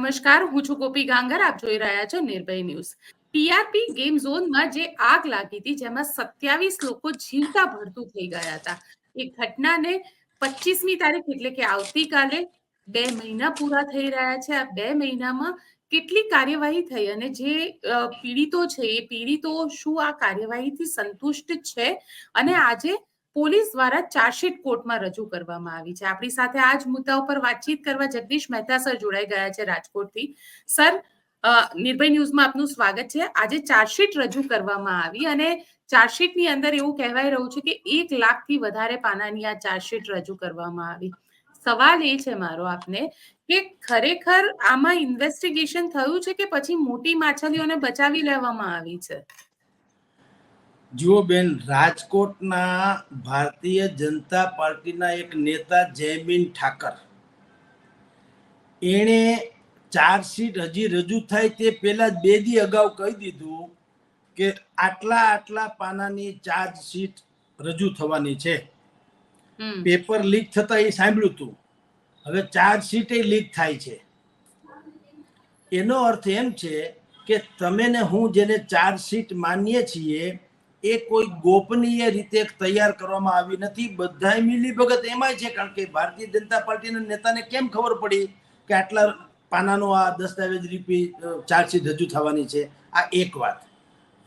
નમસ્કાર, હું છું ગોપી ગાંગર. આપ જોઈ રહ્યા છો નિર્ભય ન્યૂઝ. ટીઆરપી ગેમ ઝોનમાં જે આગ લાગી હતી, જેમાં 27 લોકો જીવતા ભડતું થઈ ગયા હતા. એ ઘટનાને 25મી તારીખ એટલે કે આવતીકાલે 2 મહિના પૂરા થઈ રહ્યા છે. આ 2 મહિનામાં કેટલી કાર્યવાહી થઈ અને જે પીડિતો છે એ પીડિતો શું આ કાર્યવાહીથી સંતુષ્ટ છે અને આજે પોલીસ દ્વારા ચાર્જશીટ કોર્ટમાં રજૂ કરવામાં આવી છે. આપણી સાથે આ જ મુદ્દા ઉપર વાતચીત કરવા જગદીશ મહેતા સર જોડાઈ ગયા છે રાજકોટથી. સર, નિર્ભય ન્યૂઝમાં આપનું સ્વાગત છે. આજે ચાર્જશીટ રજૂ કરવામાં આવી અને ચાર્જશીટની અંદર એવું કહેવાય રહ્યું છે કે 1 લાખથી વધારે પાનાની આ ચાર્જશીટ રજૂ કરવામાં આવી. સવાલ એ છે મારો આપને કે ખરેખર આમાં ઇન્વેસ્ટિગેશન થયું છે કે પછી મોટી માછલીઓને બચાવી લેવામાં આવી છે? જુઓ બેન, રાજકોટના ભારતીય જનતા પાર્ટીના એક નેતા જયમીન ઠાકર, એણે ચાર્જશીટ હજી રજૂ થાય તે પહેલા 2 દી અગાઉ કહી દીધું કે આટલા પાનાની ચાર્જશીટ રજૂ થવાની છે. પેપર લીક થતા એ સાંભળ્યું હતું. હવે ચાર્જશીટ લીક થાય છે. એનો અર્થ એમ છે કે તમે ને હું જેને ચાર્જશીટ માનીએ છીએ એ કોઈ ગોપનીય રીતે તૈયાર કરવામાં આવી નથી. બધાય મિલીભગત એમાંય છે, કારણ કે ભારતીય જનતા પાર્ટીના નેતાને કેમ ખબર પડી કે આટલા પાનાનો આ દસ્તાવેજ રૂપી ચાર્જશીટ રજૂ થવાની છે? આ એક વાત.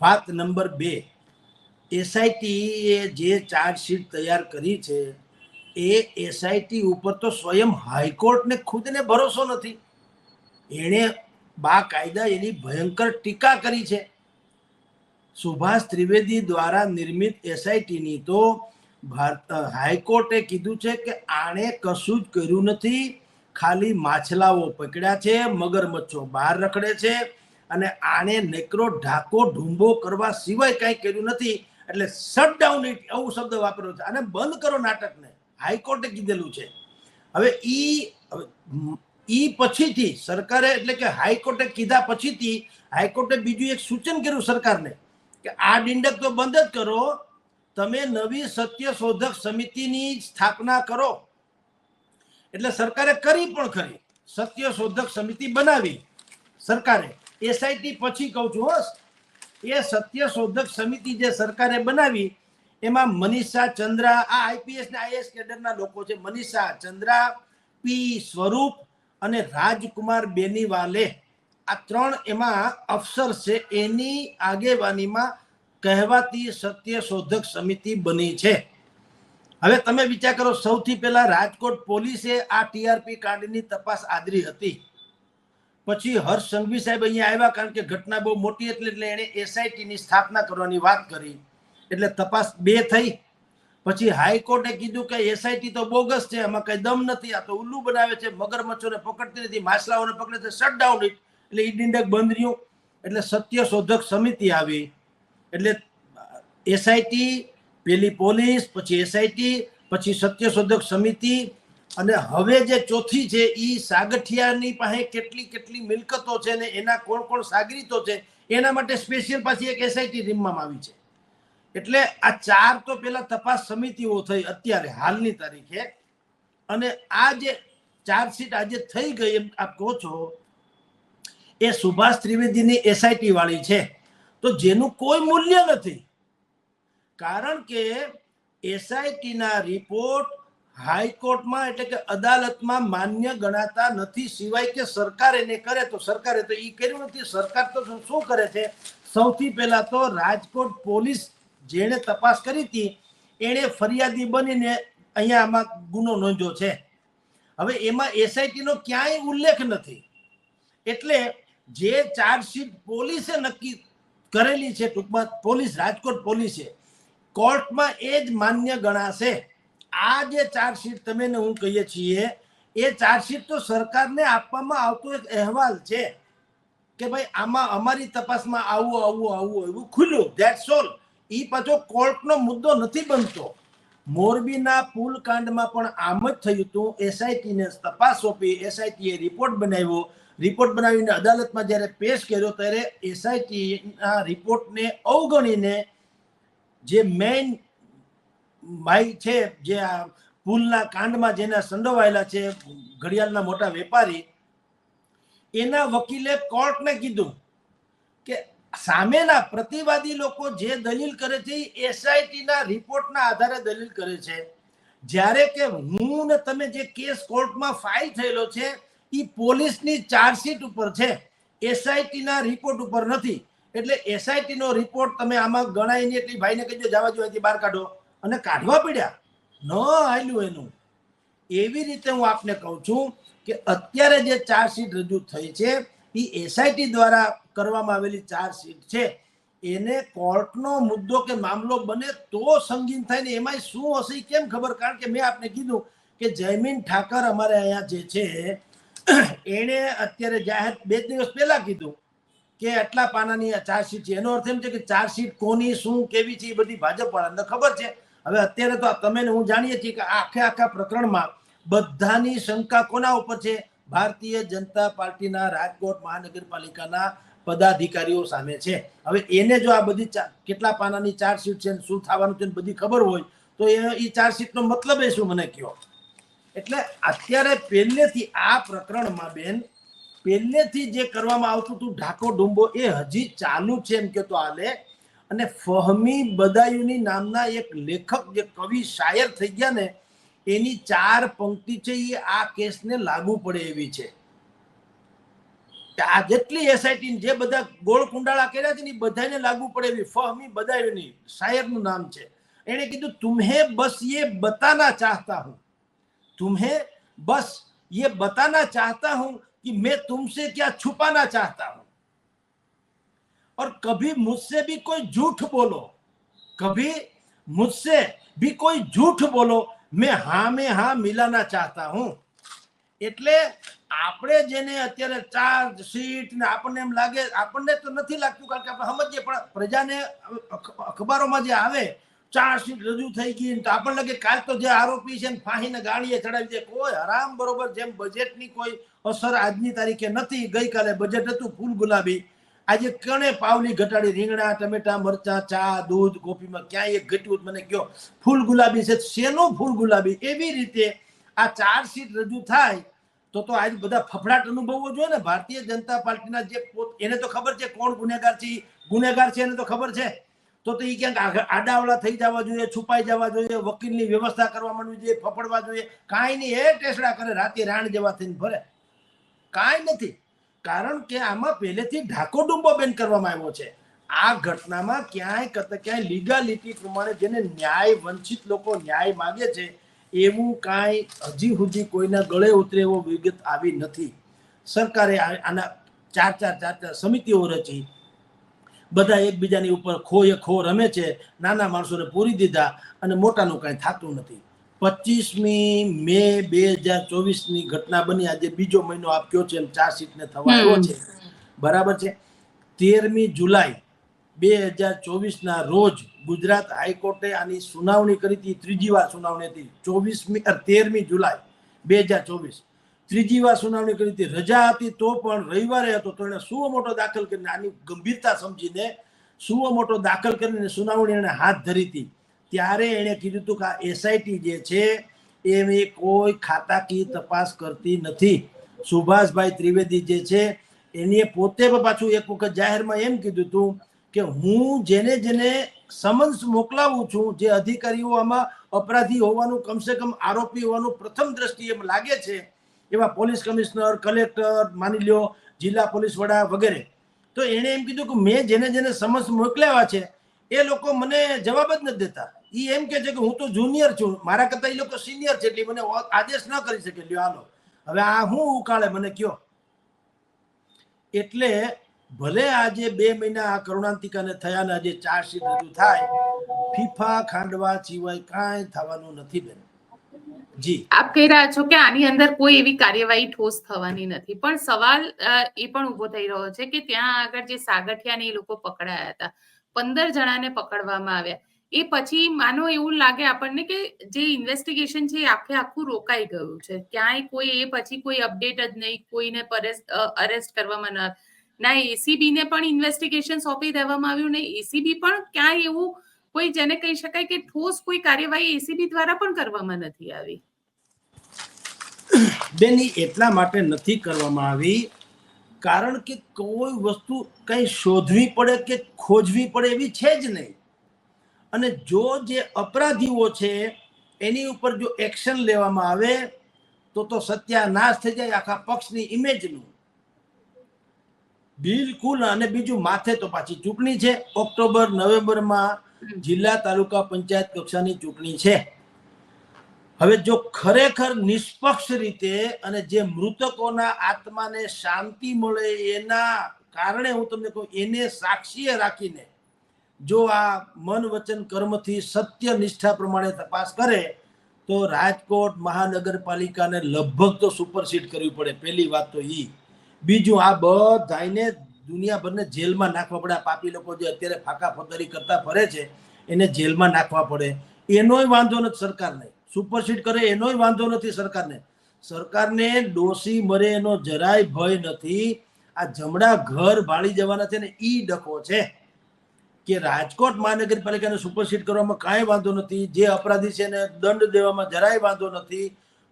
વાત નંબર 2, એસઆઈટીએ જે ચાર્જશીટ તૈયાર કરી છે એ એસઆઈટી ઉપર તો સ્વયં હાઈકોર્ટને ખુદને ભરોસો નથી. એણે બાકાયદા એની ભયંકર ટીકા કરી છે. સુભાષ ત્રિવેદી દ્વારા નિર્મિત એસઆઈટીની તો હાઈકોર્ટે કીધું છે કે આણે કશું જ કર્યું નથી, ખાલી માછલાઓ પકડ્યા છે, મગરમચ્છો બહાર રખડે છે અને આણે નેકરો ઢાકો ઢૂંબો કરવા સિવાય કાંઈ કર્યું નથી. એટલે શટડાઉન ઇટ, એવું શબ્દ વાપર્યો છે. અને બંધ કરો નાટકને, હાઈકોર્ટે કીધેલું છે. હવે ઈ પછીથી સરકારે, એટલે કે હાઈકોર્ટે કીધા પછીથી હાઈકોર્ટે બીજું એક સૂચન કર્યું સરકારને કે આ ડિંડક તો બંધ જ કરો, તમે નવી સત્ય શોધક સમિતિની સ્થાપના કરો. એટલે સરકારે કરી પણ ખરી, સત્ય શોધક સમિતિ બનાવી સરકારે. એસઆઈટી પછી કહું છું, એ સત્ય શોધક સમિતિ જે સરકારે બનાવી એમાં મનીષા ચંદ્રા, આ આઈપીએસ ને આઈએએસ કેડરના લોકો છે, મનીષા ચંદ્રા, પી સ્વરૂપ અને રાજકુમાર બેનીવાલે, આ 3 એમાં અફસર છે. એની આગેવાનીમાં કહેવાતી સત્ય શોધક સમિતિ બની છે. હવે તમે વિચાર કરો, સૌથી પહેલા રાજકોટ પોલીસે આ ટીઆરપી કાંડની તપાસ આદરી હતી. પછી હર્ષ સંઘવી સાહેબ અહીંયા આવ્યા, કારણ કે ઘટના બહુ મોટી એટલે એણે એસઆઈટીની સ્થાપના કરવાની વાત કરી. એટલે તપાસ 2 થઈ. પછી હાઈકોર્ટે કીધું કે એસઆઈટી તો બોગસ છે, એમાં કઈ દમ નથી, આ તો ઉલ્લુ બનાવે છે, મગરમચ્છોને પકડતી નથી, માછલાઓને પકડે છે, શટડાઉન ઇટ. એટલે ઈ ડિંડક બંધ રહ્યું. એટલે સત્ય શોધક સમિતિ આવી. એટલે એસઆઈટી, પેલી પોલીસ, પછી એસઆઈટી, પછી સત્ય શોધક સમિતિ, અને હવે જે ચોથી છે એ સાગઠિયાની પાસે કેટલી મિલકતો છે ને એના કોણ સાગરીતો છે એના માટે સ્પેશિયલ પાછી એક એસઆઈટી રીમમાં આવી છે. એટલે આ 4 તો પેલા તપાસ સમિતિઓ થઈ અત્યારે હાલની તારીખે, અને આ જે ચાર્જશીટ આજે થઈ ગઈ એમ આપ કહો છો એ સુભાષ ત્રિવેદીની એસઆઈટી વાળી છે. તો જેનું કોઈ મૂલ્ય નથી, કારણ કે એસઆઈટીના રિપોર્ટ હાઈકોર્ટમાં એટલે કે અદાલતમાં માન્ય ગણાતા નથી, સિવાય કે સરકાર એને કરે. તો સરકારે તો એ કર્યું નથી. સરકાર તો શું કરે છે, સૌથી પહેલા તો રાજકોટ પોલીસ જેણે તપાસ કરી હતી એણે ફરિયાદી બનીને અહીંયા આમાં ગુનો નોંધ્યો છે. હવે એમાં એસઆઈટી નો ક્યાંય ઉલ્લેખ નથી. એટલે જે ચાર્જશીટ પોલીસે નક્કી કરેલી છે, ટૂંકમાં પોલીસ, રાજકોટ પોલીસે, કોર્ટમાં એ જ માન્ય ગણાશે. આ જે ચાર્જશીટ તમે ને હું કહીએ છીએ એ ચાર્જશીટ તો સરકારને આપવામાં આવતો એક અહેવાલ છે કે ભાઈ આમાં અમારી તપાસમાં આવું એવું ખુલ્યું, ધેટ્સ ઓલ. એ પાછો કોર્ટનો મુદ્દો નથી બનતો. મોરબીના પુલ કાંડમાં પણ આમ જ થયું હતું. એસઆઈટીને તપાસ સોંપી, એસઆઈટીએ રિપોર્ટ બનાવ્યો, રિપોર્ટ બનાવીને અદાલતમાં જ્યારે પેશ કર્યો ત્યારે એસઆઈટીના રિપોર્ટને અવગણીને જે મેઇન ભાઈ છે, જે આ પુલના કાંડમાં જેના સંડોવાયેલા છે, ઘડિયાળના મોટા વેપારી, એના વકીલે કોર્ટને કીધું કે સામેના પ્રતિવાદી લોકો જે દલીલ કરે છે એ એસઆઈટીના રિપોર્ટના આધારે દલીલ કરે છે, જ્યારે કે હું ને તમે જે કેસ કોર્ટમાં ફાઇલ થયેલો છે એ પોલીસની ચાર્જશીટ ઉપર છે, એસઆઈટીના રિપોર્ટ ઉપર નથી. એટલે એસઆઈટીનો રિપોર્ટ તમે આમાં ગણાય નહીં એટલી ભાઈને કહીજો જવા જોઈએ બહાર કાઢો, અને કાઢવા પડ્યા, ન હાલ્યું એનું. એવી રીતે હું આપને કહું છું કે અત્યારે જે ચાર્જશીટ રજૂ થઈ છે એ એસઆઈટી દ્વારા કરવામાં આવેલી ચાર્જશીટ છે, એને કોર્ટનો મુદ્દો કે મામલો બને તો સંગીન થાય ને એમાં શું હશે કેમ ખબર. કારણ કે મેં આપને કીધું કે જયમીન ઠાકર અમારે અહીંયા જે છે એણે અત્યારે જાહેર 2 દિવસ પહેલા કીધું કે આટલા પાનાની ચાર્જશીટ છે. એનો અર્થ એમ છે કે ચાર્જશીટ કોની શું કેવી છે એ બધી ભાજપ વાળાને ખબર છે. હવે અત્યારે તો તમે હું જાણીએ છીએ કે આખા પ્રકરણમાં બધાની શંકા કોના ઉપર છે? ભારતીય જનતા પાર્ટીના રાજકોટ મહાનગરપાલિકાના પદાધિકારીઓ સામે છે. હવે એને જો આ બધી કેટલા પાનાની ચાર્જશીટ છે, શું થવાનું છે બધી ખબર હોય તો એ ચાર્જશીટનો મતલબ એ શું મને કહો. એટલે અત્યારે પહેલેથી આ પ્રકરણમાં બેન પહેલેથી જે કરવામાં આવતું હતું ઢાકો ડુંબો એ હજી ચાલુ છે એમ કે તો હાલે. અને ફહમી બદાયુની નામના એક લેખક જે કવિ શાયર થઈ ગયા ને એની 4 પંક્તિ છે એ આ કેસને લાગુ પડે એવી છે. આ જેટલી એસઆઈટી જે બધા ગોળ કુંડાળા કર્યા છે ને બધાને લાગુ પડે એવી ફહમી બદાયુની શાયરનું નામ છે. એને કીધું तुम्हें बस ये बताना चाहता हूं, तुम्हें बस ये बताना चाहता हूं कि मैं तुमसे क्या छुपाना चाहता हूं, और कभी मुझसे भी कोई झूठ बोलो, कभी मुझसे भी कोई झूठ बोलो, मैं हाँ में हाँ मिलाना चाहता हूं. એટલે આપણે જેને અત્યારે ચાર્જશીટ ને આપણને એમ લાગે, આપણને તો નથી લાગતું કારણ કે આપણે સમજીએ, પણ પ્રજાને અખબારોમાં જે આવે ચાર્જશીટ રજૂ થઈ ગઈ તો આપણને લાગે કાલ તો જે આરોપી છે ફાંસીને ગાળીએ ચડાવી દે. કોઈ હરામ બરોબર જેમ બજેટની કોઈ અસર આજની તારીખે નથી. ગઈકાલે બજેટ હતું ફૂલ ગુલાબી, આજે કણે પાવલી ઘટાડી, રીંગણા ટમેટા મરચા ચા દૂધ કોફીમાં ક્યાંય એક ઘટ્યું મને કયો ફૂલ ગુલાબી છે. શેનું ફૂલ ગુલાબી? એવી રીતે આ ચાર્જશીટ રજૂ થાય તો આજ બધા ફફડાટ અનુભવવો જોઈએ ને. ભારતીય જનતા પાર્ટીના જે એને તો ખબર છે કોણ ગુનેગાર છે એને તો ખબર છે, તો એ ક્યાંક આડાવડા થઈ જવા જોઈએ, છુપાઈ જવા જોઈએ, વકીલની વ્યવસ્થા કરવા માંડવી જોઈએ, ફફડવા જોઈએ. કાંઈ નહીં, એ ટેસડા કરે રાતે રાણ જેવા થઈને ફરે. કાંઈ નથી, કારણ કે આમાં પહેલેથી ઢાકો ડુંબો બેન કરવામાં આવ્યો છે. આ ઘટનામાં ક્યાંય લીગાલિટી પ્રમાણે જેને ન્યાય વંચિત લોકો ન્યાય માગે છે એવું કાંઈ હજી સુધી કોઈના ગળે ઉતરે એવો વિગત આવી નથી. સરકારે આના 4 સમિતિઓ રચી, બધા એકબીજાની ઉપર ખોએ ખો રમે છે, નાના માણસોને પૂરી દીધા અને મોટાનું કાંઈ થતું નથી. 25મી મે 2024ની ઘટના બની, આજે બીજો મહિનો આપ્યો છે એમ ચાર્જશીટને થવા આવ્યો છે, બરાબર છે. 13મી જુલાઈ 2024ના રોજ ગુજરાત હાઈકોર્ટે આની સુનાવણી કરી હતી. ત્રીજી વાર સુનાવણી હતી. 13મી જુલાઈ 2024 ત્રીજી વાર સુનાવણી કરી હતી. રજા હતી તો પણ રવિવારે હતો તો એને સુઓ મોટો દાખલ કરીને આની ગંભીરતા સમજીને સુઓ મોટો દાખલ કરીને સુનાવણી એને હાથ ધરી હતી. ત્યારે એણે કીધું હતું કે આ એસઆઈટી જે છે એ કોઈ ખાતાકીય તપાસ કરતી નથી. સુભાષભાઈ ત્રિવેદી જે છે એને પોતે પાછું એક વખત જાહેરમાં એમ કીધું હતું કે હું જેને સમન્સ મોકલાવું છું, જે અધિકારીઓ આમાં અપરાધી હોવાનું, કમસે કમ આરોપી હોવાનું પ્રથમ દ્રષ્ટિએ એમ લાગે છે, એવા પોલીસ કમિશનર, કલેક્ટર, માની લ્યો જિલ્લા પોલીસ વડા વગેરે, તો એણે એમ કીધું કે મેં જેને સમન્સ મોકલાવ્યા છે એ લોકો મને જવાબ જ નથી દેતા. એ એમ કે છે કે હું તો જુનિયર છું, મારા કરતા એ લોકો સિનિયર છે એટલે મને આદેશ ન કરી શકે. લ્યો હાલો, હવે આ હું ઉકાળે મને કયો. એટલે ભલે આજે 2 મહિના આ કરુણાંતિકાને થયા ને આજે ચાર્જશીટ રજૂ થાય, ફીફા ખાંડવા સિવાય કાંઈ થવાનું નથી બેન. જી, આપ કહી રહ્યા છો કે આની અંદર કોઈ એવી કાર્યવાહી ઠોસ થવાની નથી, પણ સવાલ એ પણ ઉભો થઈ રહ્યો છે કે ત્યાં આગળ જે સાગઠિયાને એ લોકો પકડાયા હતા, 15 જણાને પકડવામાં આવ્યા, એ પછી માનો એવું લાગે આપણને કે જે ઇન્વેસ્ટિગેશન છે એ આખું રોકાઈ ગયું છે. ક્યાંય કોઈ એ પછી કોઈ અપડેટ જ નહીં, કોઈને અરેસ્ટ કરવામાં ના એસીબી ને પણ ઇન્વેસ્ટિગેશન સોંપી દેવામાં આવ્યું ને એસીબી પણ ક્યાંય એવું કોઈ જેને કહી શકાય કે ઠોસ કોઈ કાર્યવાહી એસીબી દ્વારા પણ કરવામાં નથી આવી. બેન એટલા માટે નથી કરવામાં આવી કારણ કે કોઈ વસ્તુ કંઈ શોધવી પડે કે ખોજવી પડે એવી છે જ નહીં. અને જો જે અપરાધીઓ છે એની ઉપર જો એક્શન લેવામાં આવે તો સત્યાનાશ થઈ જાય આખા પક્ષની ઇમેજનું. બિલકુલ. અને બીજું, માથે તો પાછી ચૂંટણી છે. ઓક્ટોબર નવેમ્બરમાં જિલ્લા તાલુકા પંચાયત કક્ષાની ચૂંટણી છે. હવે જો ખરેખર નિષ્પક્ષ રીતે અને જે મૃતકોના આત્માને શાંતિ મળે એના કારણે હું તમને કહું, એને સાક્ષીએ રાખીને જો આ મન વચન કર્મથી સત્ય નિષ્ઠા પ્રમાણે તપાસ કરે તો રાજકોટ મહાનગરપાલિકાને લગભગ તો સુપરસીડ કરવી પડે. પહેલી વાત તો ઈ. બીજું, આ બધાને દુનિયાભરને જેલમાં નાખવા પડે. આ પાપી લોકો જે અત્યારે ફાંકા ફોતરી કરતા ફરે છે એને જેલમાં નાખવા પડે. એનોય વાંધો નથી સરકારને. સુપરસીડ કરે એનોય વાંધો નથી સરકારને. સરકારને ડોસી મરે એનો જરાય ભય નથી. આ જમણા ઘર ભાળી જવાના છે ને ઈ ડખો છે કે રાજકોટ મહાનગરપાલિકાને સુપરસીડ કરવામાં કાંઈ વાંધો નથી. જે અપરાધી છે એને દંડ દેવામાં જરાય વાંધો નથી.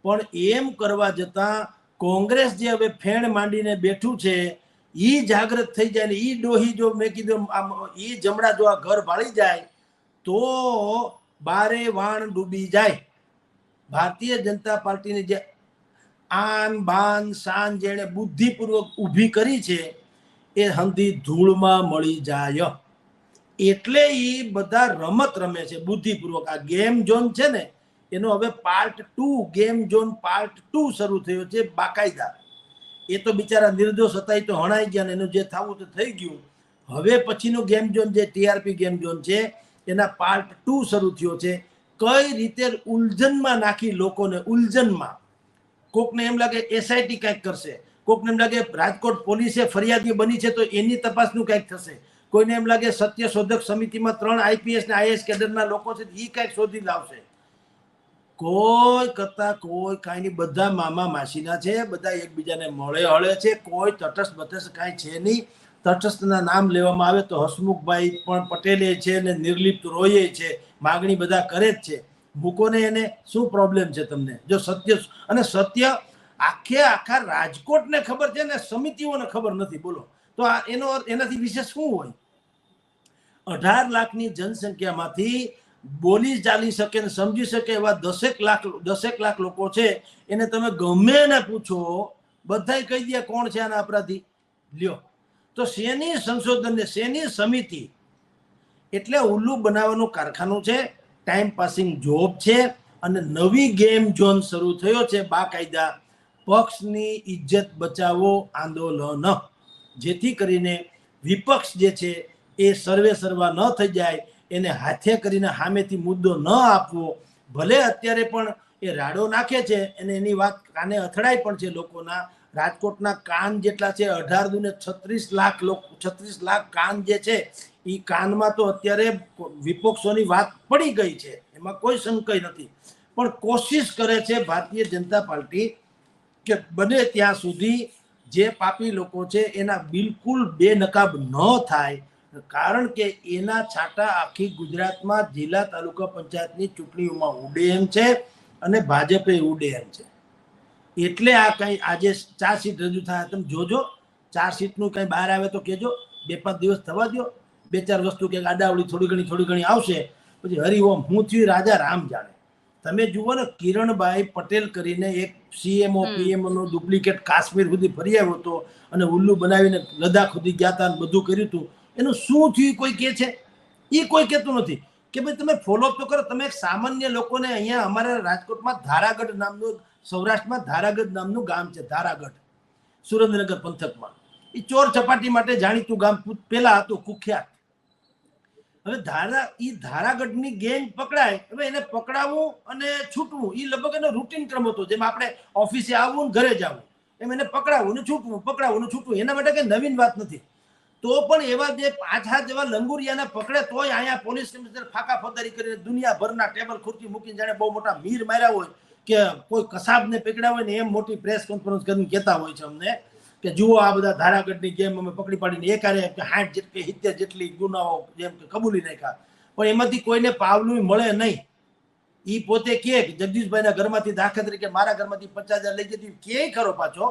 પણ એમ કરવા જતાં કોંગ્રેસ જે હવે ફેણ માંડીને બેઠું છે ઈ જાગૃત થઈ જાય ને ઈ ડોહી જો મેં કીધું ઈ જમણા જો આ ઘર ભાળી જાય તો બારે વાણ ડૂબી જાય. ભારતીય જનતા પાર્ટીની જે આન બાન શાન જેણે બુદ્ધિપૂર્વક ઊભી કરી છે એ હંધી ધૂળમાં મળી જાય. એટલે એ બધા રમત રમે છે બુદ્ધિપૂર્વક. આ ગેમ ઝોન છે ને એનો હવે પાર્ટ 2, ગેમ ઝોન પાર્ટ 2 શરૂ થયો છે બાકાયદા. એ તો બિચારા નિર્દોષ હતા, એ તો હણાઈ ગયા ને એનું જે થવું તો થઈ ગયું. હવે પછીનો ગેમ ઝોન જે ટીઆરપી ગેમ ઝોન છે એના પાર્ટ 2 શરૂ થયો છે. કઈ રીતે ઉલઝનમાં નાખી લોકોને, ઉલઝનમાં. કોકને એમ લાગે એસઆઈટી કંઈક કરશે, કોકને એમ લાગે રાજકોટ પોલીસે ફરિયાદી બની છે તો એની તપાસનું કંઈક થશે, કોઈને એમ લાગે સત્ય શોધક સમિતિમાં 3 આઈપીએસ ને આઈએસ કેડરના લોકો છે એ કંઈક શોધી લાવશે. કોઈ કરતા કોઈ કાંઈ નહીં. બધા મામા માસીના છે, બધા એકબીજાને મળે હળે છે. કોઈ તટસ્થ બટસ્થ કાંઈ છે નહીં. તટસ્થના નામ લેવામાં આવે તો હસમુખભાઈ પણ પટેલે છે ને નિર્લિપ્ત રોયે છે. માગણી બધા કરે જ છે. મૂકોને એને શું પ્રોબ્લેમ છે તમને? જો સત્ય, અને સત્ય આખા રાજકોટને ખબર છે ને સમિતિઓને ખબર નથી, બોલો તો આ એનો એનાથી વિશેષ શું હોય? 18 લાખની જનસંખ્યામાંથી બોલી ચાલી શકે ને સમજી શકે એવા 10 લાખ લોકો છે. એને તમે ગમે એને પૂછો બધાય કહી દે કોણ છે આના અપરાધી. લ્યો, તો શેની સંશોધન ને શેની સમિતિ? એટલે ઉલ્લુ બનાવવાનું કારખાનું છે, ટાઈમ પાસિંગ જોબ છે. અને નવી ગેમ ઝોન શરૂ થયો છે બાકાયદા પક્ષની ઇજ્જત બચાવો આંદોલન. જેથી કરીને વિપક્ષ જે છે એ સર્વે સર્વા ન થઈ જાય, એને હાથે કરીને સામેથી મુદ્દો ન આપવો. ભલે અત્યારે પણ એ રાડો નાખે છે અને એની વાત કાને અથડાય પણ છે લોકોના. રાજકોટના કાન જેટલા છે, 18 દુને 36 લાખ લોકો, 36 લાખ કાન જે છે એ કાનમાં તો અત્યારે વિપક્ષોની વાત પડી ગઈ છે, એમાં કોઈ શંકા નથી. પણ કોશિશ કરે છે ભારતીય જનતા પાર્ટી કે બને ત્યાં સુધી જે પાપી લોકો છે એના બિલકુલ બેનકાબ ન થાય. કારણ કે એના છાંટા આખી ગુજરાતમાં જિલ્લા તાલુકા પંચાયતની ચૂંટણીઓમાં ઉડે એમ છે અને ભાજપે ઉડે એમ છે. એટલે આ કંઈ આજે 4 સીટ રજૂ થાય, તમે જોજો. 4 સીટનું કંઈ બહાર આવે તો કહેજો. 2-5 દિવસ થવા દો, 2-4 વસ્તુ કે આડાવડી થોડી ઘણી આવશે. પછી હરિઓમ હું થયું રાજા રામ જાણે. તમે જુઓ ને, કિરણભાઈ પટેલ કરીને એક સીએમઓ પીએમઓ નો ડુપ્લિકેટ કાશ્મીર સુધી ફરી આવ્યો હતો અને ઉલ્લુ બનાવીને લદ્દાખ સુધી ગયા હતા, બધું કર્યું હતું. એનું શું થયું કોઈ કહે છે? એ કોઈ કહેતું નથી કે ભાઈ તમે ફોલોઅપ તો કરો. તમે સામાન્ય લોકોને, અહીંયા અમારા રાજકોટમાં ધારાગઢ નામનું, સૌરાષ્ટ્રમાં ધારાગઢ નામનું ગામ છે, ધારાગઢ, સુરેન્દ્રનગર પંથકમાં. એ ચોર ચપાટી માટે જાણીતું ગામ પેલા હતું, કુખ્યાત. હવે ધારાગઢની ગેંગ પકડાય, હવે એને પકડાવવું અને છૂટવું એ લગભગ એનો રૂટીન ક્રમ હતો. જેમ આપણે ઓફિસે આવવું ને ઘરે જવું, એમ એને પકડાવવું ને છૂટવું, પકડાવવું ને છૂટવું. એના માટે કઈ નવીન વાત નથી. તો પણ એવા જે 5 જેવા લંગુરિયાને પકડે તોય અહીંયા પોલીસ કમિશનર ફાંકા ફોદારી કરીને દુનિયાભરના ટેબલ ખુરશી મૂકીને જાણે બહુ મોટા મીર માર્યા હોય કે કોઈ કસાબને પકડ્યા હોય ને એમ મોટી પ્રેસ કોન્ફરન્સ કરીને કહેતા હોય છે અમને કે જુઓ આ બધા ધારાગઢની ગેમ અમે પકડી પાડીને એકારે 60 જેટલી 70 જેટલી ગુનાઓ જેમ કે કબૂલી નાખ્યા. પણ એમાંથી કોઈને પાવલું મળે નહીં. એ પોતે કે જગદીશભાઈના ઘરમાંથી દાખલા તરીકે મારા ઘરમાંથી 50,000 લઈ જતી કે ખરો પાછો,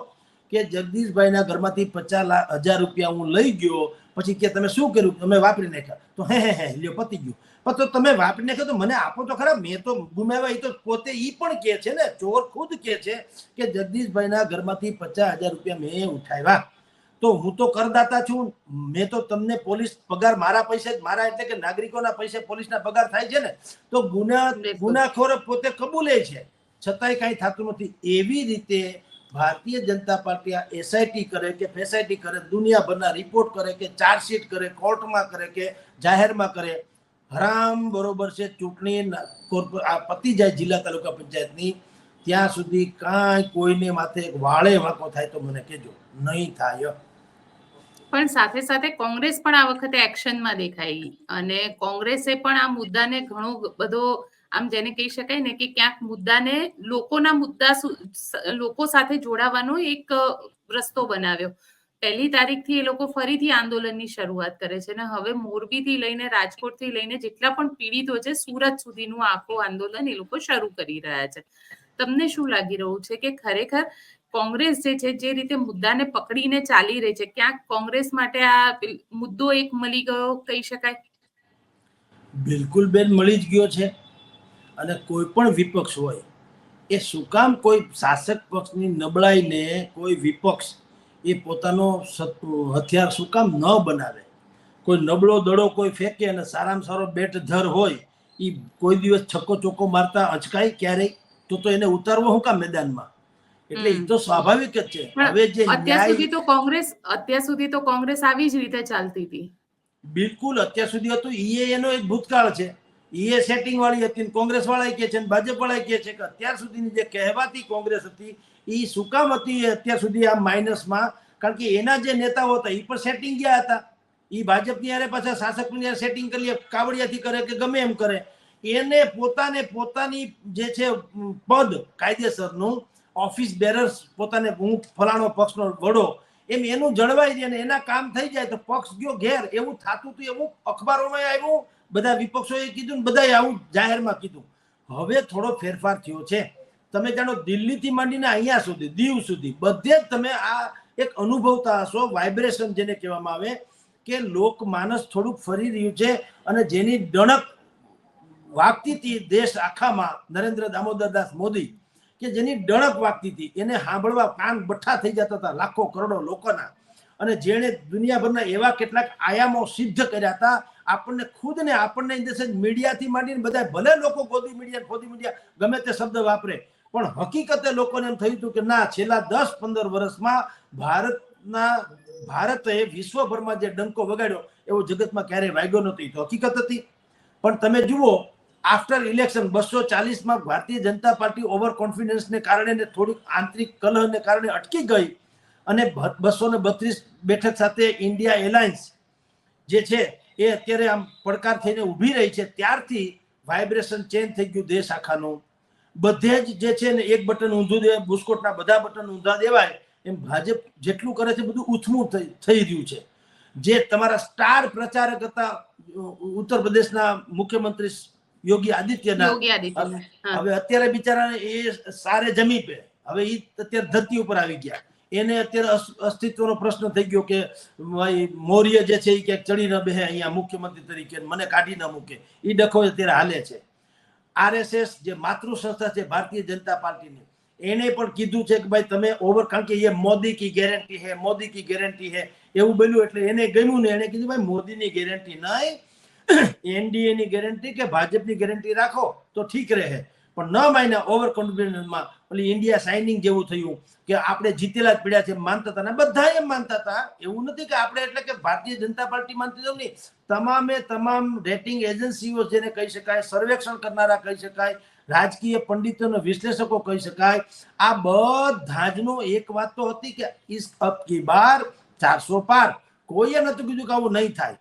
કે જગદીશભાઈના ઘરમાંથી 50,000 રૂપિયા હું લઈ ગયો, પછી કે તમે શું કર્યું? તમે વાપરી નાખ્યા. તો હે લ્યો પતી ગયું. પણ તો તમે વાપરી નાખ્યો તો મને આપો તો ખરા, મેં તો ગુમાવ્યા. એ તો પોતે ઈ પણ કહે છે ને, ચોર ખુદ કહે છે કે જગદીશભાઈના ઘરમાંથી 50,000 રૂપિયા મેં ઉઠાવ્યા. તો હું તો કરદાતા છું, મેં તો તમને પોલીસ પગાર મારા પૈસે, મારા એટલે કે નાગરિકોના પૈસે પોલીસના પગાર થાય છે ને, તો ગુનાખોર પોતે કબૂલે છે, છતાંય કાંઈ થતું નથી. એવી રીતે ભારતીય જનતા પાર્ટી આ એસઆઈટી કરે કે ફેસઆઈટી કરે, દુનિયાભરના રિપોર્ટ કરે કે ચાર્જશીટ કરે, કોર્ટમાં કરે કે જાહેરમાં કરે, હરામ બરોબર છે. ચૂંટણી આ પતી જાય જિલ્લા તાલુકા પંચાયતની, ત્યાં સુધી કાંઈ કોઈને માથે વાળે વાંકો થાય તો મને કહેજો, નહીં થાય. પણ સાથે સાથે કોંગ્રેસ પણ આ વખતે એક્શનમાં દેખાઈ, અને કોંગ્રેસે પણ આ મુદ્દાને ઘણો બધો, આમ જેને કહી શકાય ને કે ક્યાંક મુદ્દાને લોકો સાથે જોડાવાનો એક રસ્તો બનાવ્યો. 1 તારીખથી એ લોકો ફરીથી આંદોલનની શરૂઆત કરે છે, અને હવે મોરબીથી લઈને રાજકોટથી લઈને જેટલા પણ પીડિતો છે, સુરત સુધીનું આખું આંદોલન એ લોકો શરૂ કરી રહ્યા છે. તમને શું લાગી રહ્યું છે કે ખરેખર કોંગ્રેસ જે છે, જે રીતે મુદ્દાને પકડીને ચાલી રહી છે, ક્યાંક કોંગ્રેસ માટે આ મુદ્દો એક મળી ગયો કહી શકાય? બિલકુલ બેન, મળી જ ગયો છે. અને કોઈ પણ વિપક્ષ હોય એ શું કામ કોઈ શાસક પક્ષની નબળાઈને કોઈ વિપક્ષ એ પોતાનો હથિયાર શું કામ ન બનાવે? કોઈ નબળો દડો કોઈ ફેંકે અને સારામાં સારો બેટ ધર હોય, એ કોઈ દિવસ છક્કો ચોક્કો મારતા અચકાય ક્યારેય? તો એને ઉતારવો શું કામ મેદાનમાં? એટલે એ તો સ્વાભાવિક જ છે. હવે જે અત્યાર સુધી તો કોંગ્રેસ આવી જ રીતે ચાલતી હતી. બિલકુલ અત્યાર સુધી હતું. એનો એક ભૂતકાળ છે. સેટિંગ વાળી હતી, કોંગ્રેસ વાળા કે છે, ભાજપ વાળા કે છે કે અત્યાર સુધીની જે કહેવાતી કોંગ્રેસ હતી એ શું કામ હતી અત્યાર સુધી આ માઇનસમાં? કારણ કે એના જે નેતાઓ હતા એ પણ સેટિંગ ગયા હતા. એ ભાજપની યારે પાછા શાસકની યારે સેટિંગ કરી, કાવડિયાથી કરે કે ગમે એમ કરે, એને પોતાની જે છે પદ કાયદેસરનું, ઓફિસ બેરર્સ, પોતાને હું ફલાણો પક્ષનો વડો, એમ એનું જળવાઈ રહે ને એના કામ થઈ જાય તો પક્ષ ગયો ઘેર. એવું થતું હતું, એવું અખબારોમાં આવ્યું, બધા વિપક્ષોએ કીધું ને બધાએ આવું જાહેરમાં કીધું. હવે થોડો ફેરફાર થયો છે. તમે જાણો, દિલ્હીથી માંડીને અહીંયા સુધી, દીવ સુધી બધે જ તમે આ એક અનુભવતા હશો, વાઇબ્રેશન જેને કહેવામાં આવે, કે લોકમાનસ થોડુંક ફરી રહ્યું છે. અને જેની ડણક વાગતી હતી દેશ આખામાં, નરેન્દ્ર દામોદરદાસ મોદી, કે જેની ડણક વાગતી હતી, એને સાંભળવા કાન બઠ્ઠા થઈ જતા હતા લાખો કરોડો લોકોના. અને જેણે દુનિયાભરના એવા કેટલાક આયામો સિદ્ધ કર્યા હતા, આપણને મીડિયાથી માંડીને બધા, ભલે લોકો ગોદી મીડિયા ગમે તે શબ્દ વાપરે, પણ હકીકતે લોકોને એમ થયું હતું કે ના, છેલ્લા 10-15 વર્ષમાં ભારતે વિશ્વભરમાં જે ડંકો વગાડ્યો એવો જગતમાં ક્યારેય વાગ્યો નથી. તો હકીકત હતી. પણ તમે જુઓ, after election 240માં Bharatiya Janata party over કોન્ફિડન્સને કારણે, થોડીક આંતરિક કલહને કારણે અટકી ગઈ, અને 232 બેઠક સાથે ઇન્ડિયા એલાયન્સ જે છે એ અત્યારે આમ પડકાર થઈને ઊભી રહી છે. ત્યારથી વાઇબ્રેશન ચેન્જ થઈ ગયું દેશ આખાનું. બધે જ જે છે ને એક બટન ઊંધું દે, બુસ્કોટના બધા બટન ઊંધા દેવાય, એમ ભાજપ જેટલું કરે છે બધું ઉથમું થઈ રહ્યું છે. જે તમારા સ્ટાર પ્રચારક હતા ઉત્તર પ્રદેશના મુખ્યમંત્રી યોગી આદિત્યનાથ, હવે અત્યારે બિચારા એ સારે જમી પે, હવે એ અત્યારે ધરતી ઉપર આવી ગયા. એને અત્યારે અસ્તિત્વનો પ્રશ્ન થઈ ગયો કે ભાઈ મૌર્ય જે છે એ ક્યાંક ચડી ન બેહે અહીંયા મુખ્યમંત્રી તરીકે, મને કાઢી ન મૂકે. એ ડખો અત્યારે હાલે છે. આરએસએસ જે માતૃ સંસ્થા છે ભારતીય જનતા પાર્ટીની, એને પણ કીધું છે કે ભાઈ તમે કારણ કે એ મોદી કી ગેરંટી હે, મોદી કી ગેરંટી હે એવું બોલ્યું, એટલે એને ગમ્યું ને એને કીધું ભાઈ મોદીની ગેરંટી નહીં, એનડીએ ની ગેરંટી કે ભાજપની ગેરંટી રાખો તો ઠીક રહે. પણ ન માન્યા. ઓવર કોન્ફિડન્સમાં ઓલી ઇન્ડિયા સાઇનિંગ જેવું થયું કે આપણે જીતેલા જ પડ્યા છે માનતા હતા, ને બધા એમ માનતા હતા. એવું નથી કે આપણે એટલે કે ભારતીય જનતા પાર્ટી માનતી હતું નહીં. તમામ રેટિંગ એજન્સીઓ જેને કહી શકાય, સર્વેક્ષણ કરનારા કહી શકાય, રાજકીય પંડિતોના વિશ્લેષકો કહી શકાય, આ બધા જનો એક વાત તો હતી કે ઇસ અબ કી બાર 400 પાર. કોઈએ નતું કીધું કે આવું નહીં થાય.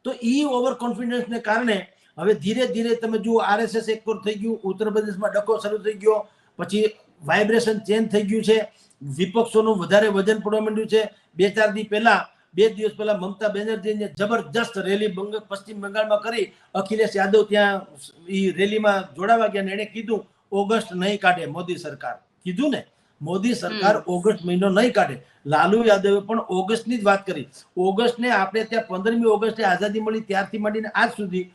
તો ઈ ઓવર કોન્ફિડન્સને કારણે હવે ધીરે ધીરે તમે જુઓ, આરએસએસ એક પર થઈ ગયું, ઉત્તર પ્રદેશમાં ડખો શરૂ થઈ ગયો, પછી વાઇબ્રેશન ચેન્જ થઈ ગયું છે, વિપક્ષોનું વધારે વજન પડવા માંડ્યું છે. 2 દિવસ પહેલા મમતા બેનર્જીને જબરજસ્ત રેલી પશ્ચિમ બંગાળમાં કરી, અખિલેશ યાદવ ત્યાં રેલીમાં જોડાવા ગયા ને એને કીધું ઓગસ્ટ નહીં કાઢે મોદી સરકાર, કીધું ને. મોદી સરકાર ઓગસ્ટ મહિનો નહીં કાઢે. લાલુ યાદવે પણ ઓગસ્ટની જ વાત કરી. ઓગસ્ટને આપણે ત્યાં 15મી ઓગસ્ટે આઝાદી મળી ત્યારથી માંડીને આજ સુધી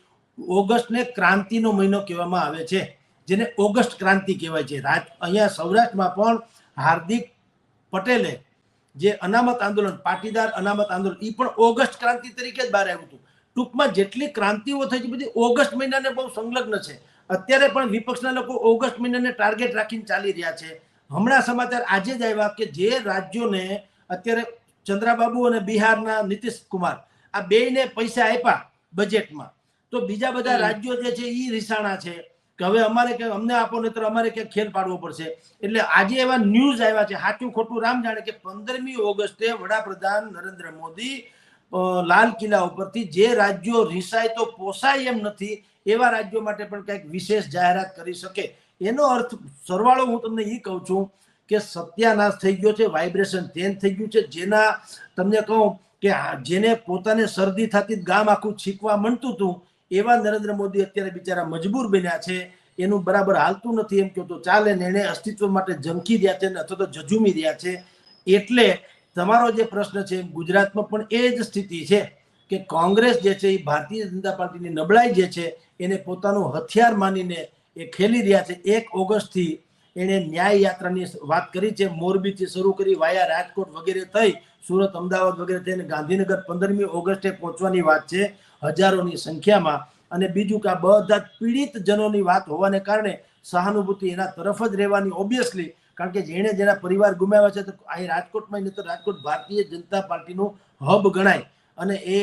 ઓગસ્ટને ક્રાંતિનો મહિનો કહેવામાં આવે છે, જેને ઓગસ્ટ ક્રાંતિ કહેવાય છે. અહીંયા સૌરાષ્ટ્રમાં પણ હાર્દિક પટેલે જે અનામત આંદોલન, પાટીદાર અનામત આંદોલન, એ પણ ઓગસ્ટ ક્રાંતિ તરીકે જ બહાર આવ્યું હતું. ટૂંકમાં જેટલી ક્રાંતિઓ થઈ છે બધી ઓગસ્ટ મહિનાને બહુ સંલગ્ન છે. અત્યારે પણ વિપક્ષના લોકો ઓગસ્ટ મહિનાને ટાર્ગેટ રાખીને ચાલી રહ્યા છે. હમણાં સમાચાર આજે જ આવ્યા કે જે રાજ્યોને અત્યારે ચંદ્રાબાબુ અને બિહારના નીતિશ કુમાર આ બેયને પૈસા આપ્યા બજેટમાં, તો બીજા બધા રાજ્યો જે છે એ રીસાણા છે કે હવે અમારે કે અમને આપો નહીતર અમારે ક્યાંક ખેલ પાડવો પડશે. એટલે આજે એવા ન્યૂઝ આવ્યા છે, સાચું ખોટું રામ જાણે, કે 15મી ઓગસ્ટે વડાપ્રધાન નરેન્દ્ર મોદી લાલ કિલ્લા ઉપરથી જે રાજ્યો રીસાય તો પોસાય એમ નથી એવા રાજ્યો માટે પણ કંઈક વિશેષ જાહેરાત કરી શકે. એનો અર્થ સરવાળો હું તમને એ કહું છું કે સત્યાનાશ થઈ ગયો છે, વાઇબ્રેશન ચેન્જ થઈ ગયું છે. જેના તમને કહું કે જેને પોતાને શરદી થતી ગામ આખું છીકવા માંડતું હતું એવા નરેન્દ્ર મોદી અત્યારે બિચારા મજબૂર બન્યા છે. એનું બરાબર હાલતું નથી એમ કહો તો ચાલે ને, એને અસ્તિત્વ માટે ઝંખી રહ્યા છે અથવા તો ઝઝુમી રહ્યા છે. એટલે તમારો જે પ્રશ્ન છે ગુજરાતમાં પણ એ જ સ્થિતિ છે કે કોંગ્રેસ જે છે એ ભારતીય જનતા પાર્ટીની નબળાઈ જે છે એને પોતાનું હથિયાર માનીને એ ખેલી રહ્યા છે. 1 ઓગસ્ટથી એણે ન્યાય યાત્રાની વાત કરી છે, મોરબીથી શરૂ કરી વાયા રાજકોટ વગેરે થઈ, સુરત, અમદાવાદ વગેરે થઈને ગાંધીનગર 15મી ઓગસ્ટે પહોંચવાની વાત છે હજારોની સંખ્યામાં. અને બીજું કે આ બધા પીડિત જનોની વાત હોવાને કારણે સહાનુભૂતિ એના તરફ જ રહેવાની ઓબ્વિયસલી, કારણ કે જેણે જેના પરિવાર ગુમાવ્યા છે તો અહીં રાજકોટમાં નહીં તો રાજકોટ ભારતીય જનતા પાર્ટીનું હબ ગણાય. અને એ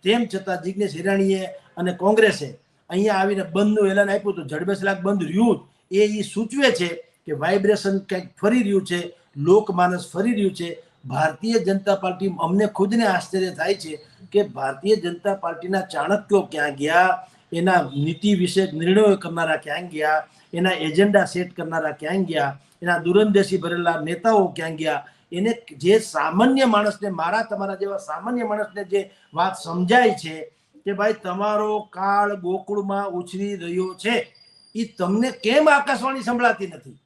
તેમ છતાં જિગ્નેશ હિરાણીએ અને કોંગ્રેસે અહીંયા આવીને બંધનું એલાન આપ્યું હતું. જડબેસલાક બંધ રહ્યું એ સૂચવે છે કે વાઇબ્રેશન કંઈક ફરી રહ્યું છે, લોકમાનસ ફરી રહ્યું છે. ભારતીય જનતા પાર્ટી, અમને ખુદને આશ્ચર્ય થાય છે કે ભારતીય જનતા પાર્ટીના ચાણક્યો ક્યાં ગયા, એના નીતિ વિષયક નિર્ણયો કરનારા ક્યાં ગયા, એના એજન્ડા સેટ કરનારા ક્યાં ગયા, એના દૂરંદેશી ભરેલા નેતાઓ ક્યાં ગયા. એને જે સામાન્ય માણસને, મારા તમારા જેવા સામાન્ય માણસને જે વાત સમજાય છે કે ભાઈ તમારો કાળ ગોકુળમાં ઉછરી રહ્યો છે, એ તમને કેમ આકાશવાણી સંભળાતી નથી?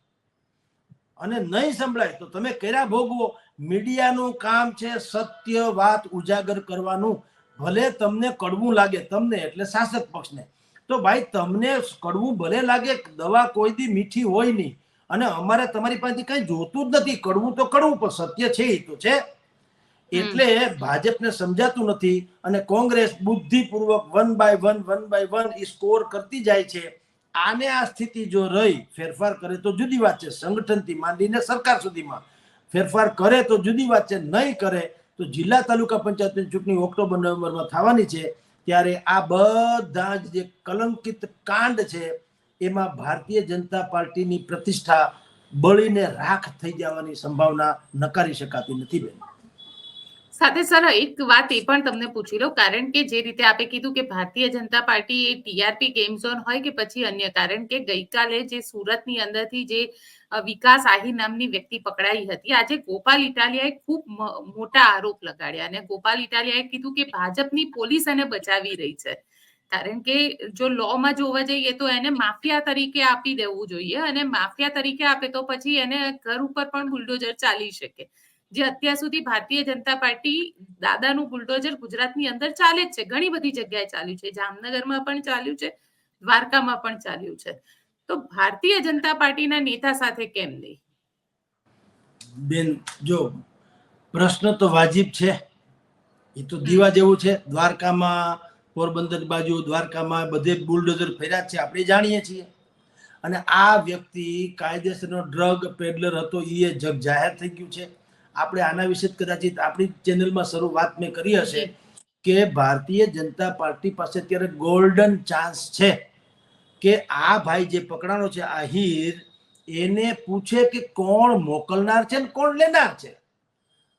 અને નહીં સંભળાય તો તમે કર્યા ભોગવો. મીડિયાનું કામ છે સત્ય વાત ઉજાગર કરવાનું. ભલે તમને કડવું લાગે, તમને એટલે શાસક પક્ષને, તો ભાઈ તમને કડવું ભલે લાગે, દવા કોઈ દી મીઠી હોય નહીં. અને અમારે તમારી પાસેથી કઈ જોતું જ નથી. કડવું તો કડવું, પણ સત્ય છે એ તો છે. એટલે ભાજપને સમજાતું નથી અને કોંગ્રેસ બુદ્ધિપૂર્વક 1 બાય 1 એ સ્કોર કરતી જાય છે. આને આ સ્થિતિ જો રહી, ફેરફાર કરે તો જુદી વાત છે, સંગઠનથી માંડીને સરકાર સુધીમાં ફેરફાર કરે તો જુદી વાત છે, નહીં કરે તો જિલ્લા તાલુકા પંચાયતની ચૂંટણી ઓક્ટોબર નવેમ્બરમાં થવાની છે. ત્યારે આ બધા જ જે કલંકિત કાંડ છે એમાં ભારતીય જનતા પાર્ટીની પ્રતિષ્ઠા બળીને રાખ થઈ જવાની સંભાવના નકારી શકાતી નથી બેન. સાથે સર એક વાત એ પણ તમને પૂછી લો, કારણ કે જે રીતે આપે કીધું કે ભારતીય જનતા પાર્ટી એ ટીઆરપી ગેમ ઝોન હોય કે પછી અન્ય, કારણ કે ગઈકાલે જે સુરતની અંદરથી જે વિકાસ આહિર નામની વ્યક્તિ પકડાઈ હતી, આજે ગોપાલ ઇટાલિયાએ ખૂબ મોટા આરોપ લગાડ્યા અને ગોપાલ ઇટાલિયાએ કીધું કે ભાજપની પોલીસ એને બચાવી રહી છે. કારણ કે જો લોમાં જોવા જઈએ તો એને માફિયા તરીકે આપી દેવું જોઈએ, અને માફિયા તરીકે આપે તો પછી એને ઘર ઉપર પણ બુલડોઝર ચાલી શકે. જે અત્યાર સુધી ભારતીય જનતા પાર્ટી દાદાનું બુલડોઝર ગુજરાતની અંદર ચાલે જ છે, ઘણી બધી જગ્યાએ ચાલ્યું છે, જામનગરમાં પણ ચાલ્યું છે, દ્વારકામાં પણ ચાલ્યું છે. તો ભારતીય જનતા પાર્ટીના નેતા સાથે કેમ નહીં? બેન જો પ્રશ્ન તો વાજિબ છે, એ તો દીવા જેવું છે. દ્વારકામાં, પોરબંદર બાજુ, દ્વારકામાં બધે બુલડોઝર ફેર્યા છે, આપણે જાણીએ છીએ. અને આ વ્યક્તિ કાયદેસરનો ડ્રગ પેડલર હતો, એ જગ જાહેર થઈ ગયું છે. આપણે આના વિશે કદાચિત આપણી ચેનલમાં શરૂઆત મેં કરી હશે કે ભારતીય જનતા પાર્ટી પાસે અત્યારે ગોલ્ડન ચાન્સ છે કે આ ભાઈ જે પકડાનો છે આહિર, એને પૂછે કે કોણ મોકલનાર છે ને કોણ લેનાર છે.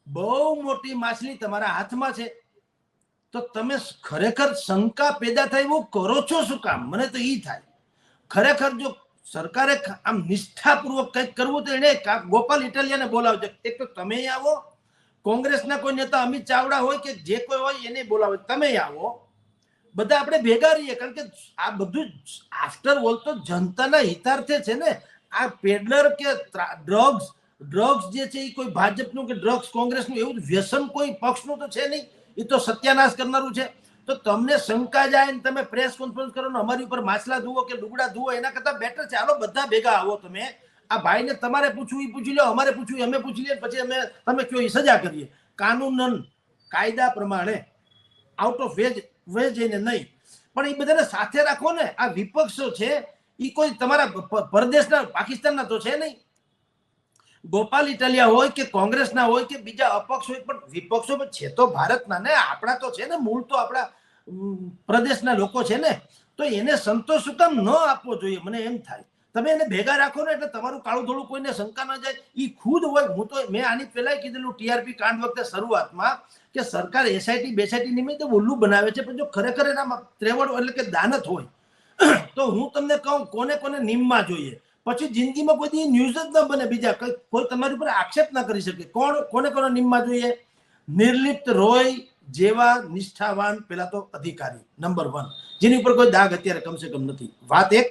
બહુ મોટી માછલી તમારા હાથમાં છે, તો તમે ખરેખર શંકા પેદા થાય એવું કરો છો શું કામ? મને તો ઈ થાય. ખરેખર જો સરકારે આમ નિષ્ઠાપૂર્વક કંઈક કરવું તો એને ગોપાલ ઇટાલિયાને બોલાવજો. એક તો તમે આવો, કોંગ્રેસના કોઈ નેતા અમિત ચાવડા હોય કે જે કોઈ હોય એને બોલાવો, તમે આવો, બધા આપણે ભેગા રહીએ. કારણ કે આ બધું આફ્ટર ઓલ તો જનતાના હિતાર્થે છે ને. આ પેડલર કે ડ્રગ્સ ડ્રગ્સ જે છે એ કોઈ ભાજપનું કે ડ્રગ્સ કોંગ્રેસનું એવું વ્યસન કોઈ પક્ષનું તો છે નહીં, એ તો સત્યાનાશ કરનારું છે. તો તમને શંકા જાય ને તમે પ્રેસ કોન્ફરન્સ કરો ને અમારી ઉપર માછલા ધુઓ કે લુગડા ધુઓ, એના કરતા બેટર છે હાલો બધા ભેગા આવો. તમે આ ભાઈને તમારે પૂછવું એ પૂછી લો, અમારે પૂછવું અમે પૂછી લઈએ, પછી તમે કયો એ સજા કરીએ કાનૂનન કાયદા પ્રમાણે, આઉટ ઓફ વે જઈને નહીં. પણ એ બધાને સાથે રાખો ને. આ વિપક્ષો છે એ કોઈ તમારા પરદેશના પાકિસ્તાનના તો છે નહીં. ગોપાલ ઇટાલિયા હોય કે કોંગ્રેસના હોય કે બીજા અપક્ષ હોય, પણ વિપક્ષો છે તો ભારતના ને, આપણા તો છે ને, મૂળ તો આપણા પ્રદેશના લોકો છે ને. તો એને સંતોષ શું કામ ન આપવો જોઈએ, મને એમ થાય. તમે એને ભેગા રાખો ને એટલે તમારું કાળું થોડું કોઈને શંકા ન જાય. એ ખુદ હોય. હું તો મેં આની પહેલા કીધેલું ટીઆરપી કાંડ વખતે શરૂઆતમાં કે સરકાર એસઆઈટી બેસાઈટી નિમિત્તે ઉલ્લુ બનાવે છે, પણ જો ખરેખર એના ત્રેવડ એટલે કે દાનત હોય તો હું તમને કહું કોને કોને નિમમાં જોઈએ, પછી જિંદગીમાં કોઈ ન્યૂઝ જ ન બને, બીજા કોઈ તમારી ઉપર આક્ષેપ ના કરી શકે. કોને કોને નિમમાં જોઈએ? નિર્લિપ્ત રોય જેવા નિષ્ઠાવાન પેલા તો અધિકારી નંબર 1, જેની ઉપર કોઈ દાગ અત્યારે કમસે કમ નથી. વાત એક.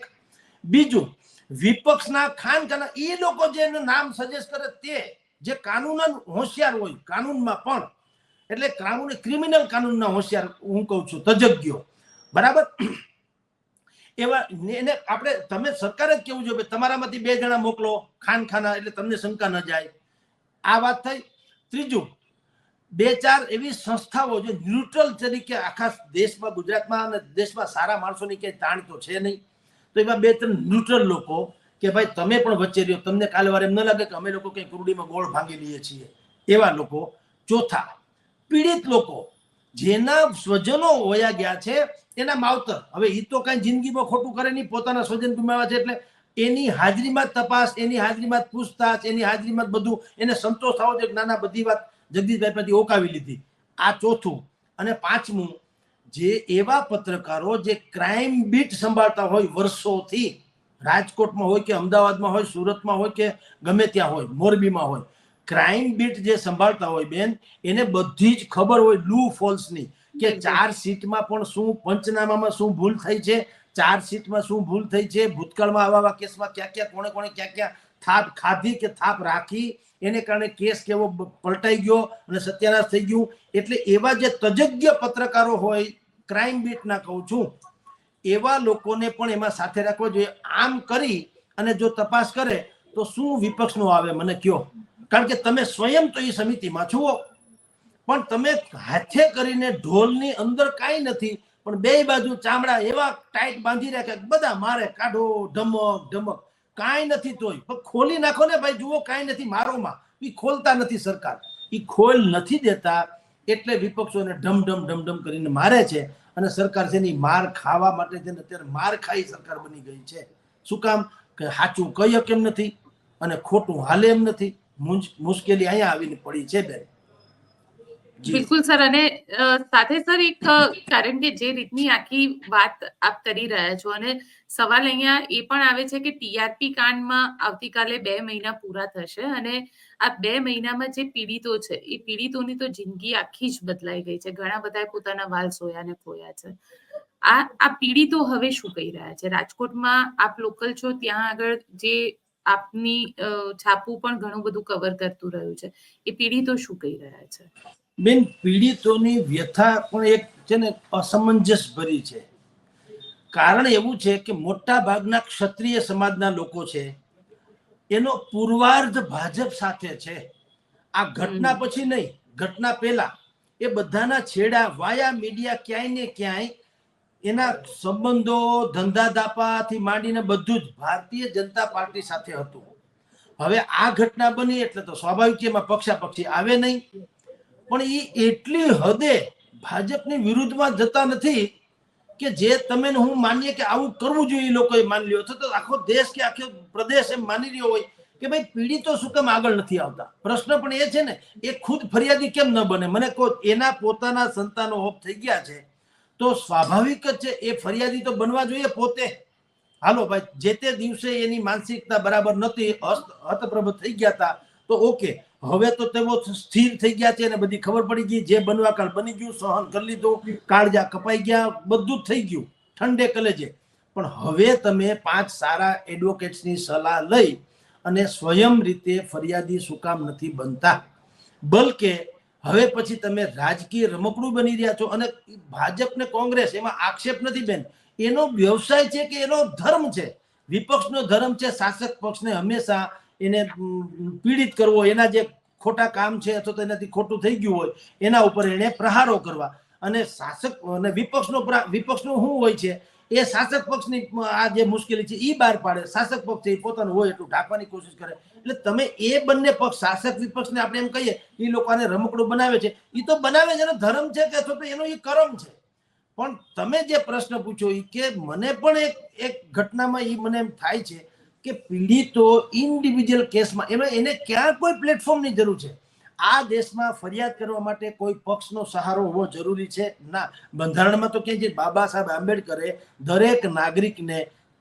બીજું, વિપક્ષના ખાનખાના એ લોકો જે નામ સજેસ્ટ કરે તે જે કાનૂનન હોશિયાર હોય, કાનૂનમાં પણ એટલે કાનૂન ક્રિમિનલ કાનૂનના હોશિયાર હું કહું છું, તજજ્ઞો, બરાબર. એવા એને આપણે તમે સરકાર જ કેવું જોઈએ તમારામાંથી 2 જણા મોકલો ખાનખાના, એટલે તમને શંકા ન જાય. આ વાત થઈ. ત્રીજું, 2-4 એવી સંસ્થાઓ જે ન્યુટ્રલ તરીકે આખા દેશમાં, ગુજરાતમાં અને દેશમાં સારા માણસોની ક્યાંય તાણ તો છે નહીં, તો એવા 2-3 ન્યુટ્રલ લોકો કે ભાઈ તમે પણ વચ્ચે રહ્યો, તમને કાલે વાર એમ ન લાગે કે અમે લોકો કઈ કુરડીમાં ગોળ ભાંગી લઈએ છીએ, એવા લોકો. ચોથા, પીડિત લોકો જેના સ્વજનો વયા ગયા છે, એના માવતર. હવે એ તો કઈ જિંદગીમાં ખોટું કરે નહીં, પોતાના સ્વજન ગુમાવ્યા છે એટલે એની હાજરીમાં તપાસ, એની હાજરીમાં પૂછતાછ, એની હાજરીમાં બધું એને સંતોષ થવો જોઈએ. નાના બધી વાત જગદીશભાઈ પરથી ઓકાવી લીધી. આ ચોથું. અને પાંચમું, જે એવા પત્રકારો જે ક્રાઇમ બીટ સંભાળતા હોય વર્ષોથી, રાજકોટમાં હોય કે અમદાવાદમાં હોય, સુરતમાં હોય કે ગમે ત્યાં હોય, મોરબીમાં હોય, ક્રાઇમ બીટ જે સંભાળતા હોય બેન, એને બધી જ ખબર હોય લૂ ફોલ્સની, કે ચાર્જશીટમાં પણ શું, પંચનામામાં શું ભૂલ થઈ છે, ચાર્જશીટમાં શું ભૂલ થઈ છે, ભૂતકાળમાં આવા કેસમાં ક્યાં કોણે ક્યાં થાપ ખાધી કે થાપ રાખી, એને કારણે કેસ કેવો પલટાઈ ગયો અને સત્યાનાશ થઈ ગયું. એટલે એવા જે તજજ્ઞ પત્રકારો હોય, ક્રાઇમ બીટના કહું છું, એવા લોકોને પણ એમાં સાથે રાખવા જોઈએ. આમ કરી અને જો તપાસ કરે તો શું વિપક્ષનો આવે મને કયો? કારણ કે તમે સ્વયં તો એ સમિતિમાં છો, પણ તમે હાથે કરીને ઢોલની અંદર કાંઈ નથી, પણ 2 બાજુ ચામડા એવા ટાઈટ બાંધી રાખ્યા, બધા મારે કાઢો, ઢમક કાંઈ નથી. તોય પણ ખોલી નાખો ને ભાઈ, જુઓ કાંઈ નથી મારોમાં. એ ખોલતા નથી સરકાર, એ ખોલ નથી દેતા, એટલે વિપક્ષોને ઢમ કરીને મારે છે. અને સરકાર છે ની માર ખાવા માટે છે ને અત્યારે માર ખાઈ સરકાર બની ગઈ છે. શું કામ? કે સાચું કહી કેમ નથી અને ખોટું હાલે એમ નથી. મુશ્કેલી અહીંયા આવીને પડી છે બેન. બિલકુલ સર. અને સાથે સર એક કારણ કે જે રીતની આખી વાત આપ કરી રહ્યા છો, અને સવાલ અહીંયા એ પણ આવે છે કે ટીઆરપી કાંડમાં આવતીકાલે 2 મહિના પૂરા થશે, અને આ 2 મહિનામાં જે પીડિતો છે એ પીડિતોની તો જિંદગી આખી જ બદલાઈ ગઈ છે. ઘણા બધાએ પોતાના વાલ સોયાને ખોયા છે. આ પીડિતો હવે શું કહી રહ્યા છે? રાજકોટમાં આપ લોકલ છો, ત્યાં આગળ જે આપની છાપું પણ ઘણું બધું કવર કરતું રહ્યું છે, એ પીડિતો શું કહી રહ્યા છે? બેન, પીડિતોની વ્યથા પણ એક છે ને અસમંજસ ભરી છે. કારણ એવું છે કે મોટા ભાગના ક્ષત્રિય સમાજના લોકો છે, એનો પૂર્વાર્ધ ભાજપ સાથે છે. આ ઘટના પછી નહીં, ઘટના પહેલા એ બધાના છેડા વાયા મીડિયા ક્યાંય ને ક્યાંય એના સંબંધો, ધંધા દાપાથી માંડીને બધું જ ભારતીય જનતા પાર્ટી સાથે હતું. હવે આ ઘટના બની એટલે તો સ્વાભાવિક એમાં પક્ષાપક્ષી આવે નહીં, પણ એ એટલી હદે ભાજપની વિરુદ્ધમાં જતા નથી કે જે તમે હું માનીએ કે આવું કરવું જોઈએ. એ લોકોએ માની લ્યો તો આખો દેશ કે આખો પ્રદેશ એમ માની રહ્યો હોય કે ભાઈ પીડિતો શું કેમ આગળ નથી આવતા. પ્રશ્ન પણ એ છે ને, એ ખુદ ફરિયાદી કેમ ન બને? મને કહો, એના પોતાના સંતાનો ઓફ થઈ ગયા છે તો સ્વાભાવિક જ છે એ ફરિયાદી તો બનવા જોઈએ પોતે. હાલો ભાઈ, જે તે દિવસે એની માનસિકતા બરાબર નથી, હતપ્રભ થઈ ગયા હતા તો ઓકે. હવે તો તેઓ સ્થિર થઈ ગયા છે અને બધી ખબર પડી ગઈ, જે બનવા કાળ બની ગયું, સહન કરી લીધું, કાળજા કપાઈ ગયા, બધું જ થઈ ગયું ઠંડે કલેજે. પણ હવે તમે 5 સારા એડવોકેટ્સની સલાહ લઈ અને સ્વયં રીતે ફરિયાદી શું કામ નથી બનતા? બલકે હવે પછી તમે રાજકીય રમકડું બની રહ્યા છો. અને ભાજપ ને કોંગ્રેસ, એમાં આક્ષેપ નથી બેન, એનો વ્યવસાય છે કે એનો ધર્મ છે. વિપક્ષનો ધર્મ છે શાસક પક્ષને હંમેશા એને પીડિત કરવો, એના જે ખોટા કામ છે અથવા તો એનાથી ખોટું થઈ ગયું હોય એના ઉપર એને પ્રહારો કરવા. અને શાસક અને વિપક્ષનું શું હોય છે, એ શાસક પક્ષની આ જે મુશ્કેલી છે એ બહાર પાડે. શાસક પક્ષ છે એ પોતાનું હોય એટલું ઢાંકવાની કોશિશ કરે. એટલે તમે એ બંને પક્ષ, શાસક વિપક્ષને આપણે એમ કહીએ એ લોકોને રમકડું બનાવે છે, એ તો બનાવે છે, એનો ધર્મ છે કે અથવા તો એનો એ કર્મ છે. પણ તમે જે પ્રશ્ન પૂછો એ કે મને પણ એક ઘટનામાં એ મને એમ થાય છે કે પીડિતો ઇન્ડિવિજ્યુઅલ કેસમાં એને ક્યાં કોઈ પ્લેટફોર્મની જરૂર છે? આ દેશમાં ફરિયાદ કરવા માટે કોઈ પક્ષનો સહારો હોવો જરૂરી છે? ના. બંધારણમાં તો કે છે બાબા સાહેબ આંબેડકરે દરેક નાગરિકને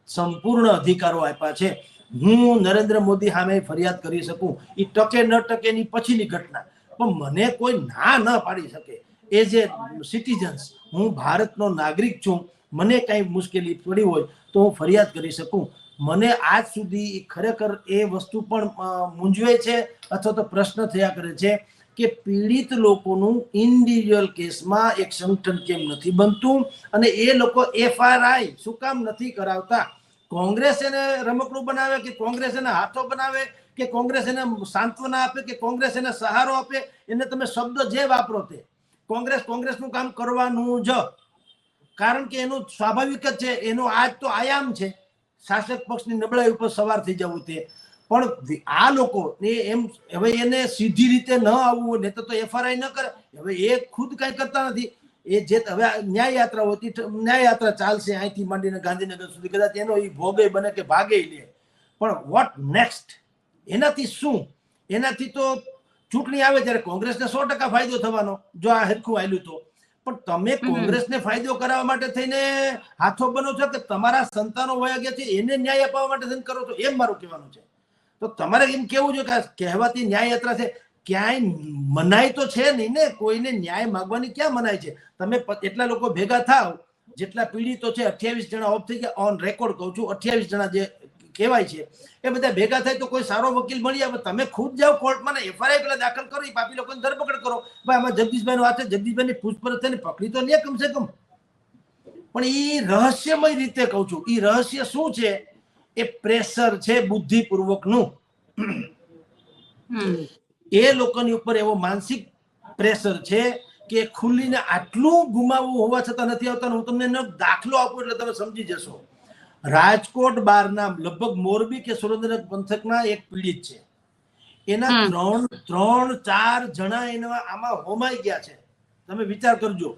સંપૂર્ણ અધિકારો આપ્યા છે. હું નરેન્દ્ર મોદી સામે ફરિયાદ કરી શકું, એ ટકે ન ટકે ની પછીની ઘટના, પણ મને કોઈ ના ન પાડી શકે. એઝ એ સિટીઝન્સ, હું ભારતનો નાગરિક છું, મને કઈ મુશ્કેલી પડી હોય તો હું ફરિયાદ કરી શકું. મને આજ સુધી ખરેખર એ વસ્તુ પણ મૂંઝવે છે અથવા તો પ્રશ્ન થયા કરે છે કે પીડિત લોકોનું ઇન્ડિવિજ્યુઅલ કેસમાં એક સંગઠન કેમ નથી બનતું, અને એ લોકો FRI શું કામ નથી કરાવતા? કોંગ્રેસ એને રમકડું બનાવે કે કોંગ્રેસ એને હાથો બનાવે કે કોંગ્રેસ એને સાંત્વના આપે કે કોંગ્રેસ એને સહારો આપે, એને તમે શબ્દ જે વાપરો તે કોંગ્રેસનું કામ કરવાનું જ. કારણ કે એનું સ્વાભાવિક જ છે, એનો આજ તો આયામ છે શાસક પક્ષની નબળાઈ ઉપર સવાર થઈ જવું. તે પણ આ લોકો એમ હવે એને સીધી રીતે ન આવવું હોય ને તો FRI ન કરે. હવે એ ખુદ કઈ કરતા નથી. એ જે હવે ન્યાય યાત્રા હોતી, ન્યાય યાત્રા ચાલશે અહીંથી માંડીને ગાંધીનગર સુધી, કદાચ એનો એ ભોગે બને કે ભાગે લે. પણ વોટ નેક્સ્ટ? એનાથી શું? એનાથી તો ચૂંટણી આવે ત્યારે કોંગ્રેસને 100% ફાયદો થવાનો જો આ હરખું આવેલું તો. પણ તમે કોંગ્રેસને ફાયદો કરાવવા માટે થઈને હાથો બનો છો કે તમારા સંતાનો વયા ગયા છે એને ન્યાય અપાવવા માટે થઈને કરો છો? એમ મારું કહેવાનું છે. તો તમારે એમ કેવું છે કે કહેવાતી ન્યાય યાત્રા છે, ક્યાંય મનાઈ તો છે નહીં ને. કોઈને ન્યાય માંગવાની ક્યાં મનાય છે? તમે એટલા લોકો ભેગા થાવ, જેટલા પીડિતો છે 28 જણા ઓફ થઈ ગયા, ઓન રેકોર્ડ કહું છું, 28 જણા જે કહેવાય છે એ બધા ભેગા થાય તો કોઈ સારો વકીલ મળી આવે. તમે ખુદ જાઓ કોર્ટમાં ને FRI પેલા દાખલ કરો, એ પાપી લોકોની ધરપકડ કરો. ભાઈ આમાં જગદીશભાઈ નો હાથ છે, જગદીશભાઈ ની પૂછપરછ થઈને પકડી તો લે કમસે કમ. પણ એ રહસ્યમય રીતે કહું છું, એ રહસ્ય શું છે? એ પ્રેશર છે બુદ્ધિપૂર્વકનું. એ લોકોની ઉપર એવો માનસિક પ્રેશર છે કે ખુલ્લીને આટલું ગુમાવવું હોવા છતાં નથી આવતા. હું તમને દાખલો આપું એટલે તમે સમજી જશો. રાજકોટ બહારના લગભગ મોરબી કે સુરેન્દ્રનગર પંથકના એક પીડિત છે, એના 3-4 જણા એના આમાં હોમાઈ ગયા છે. તમે વિચાર કરજો.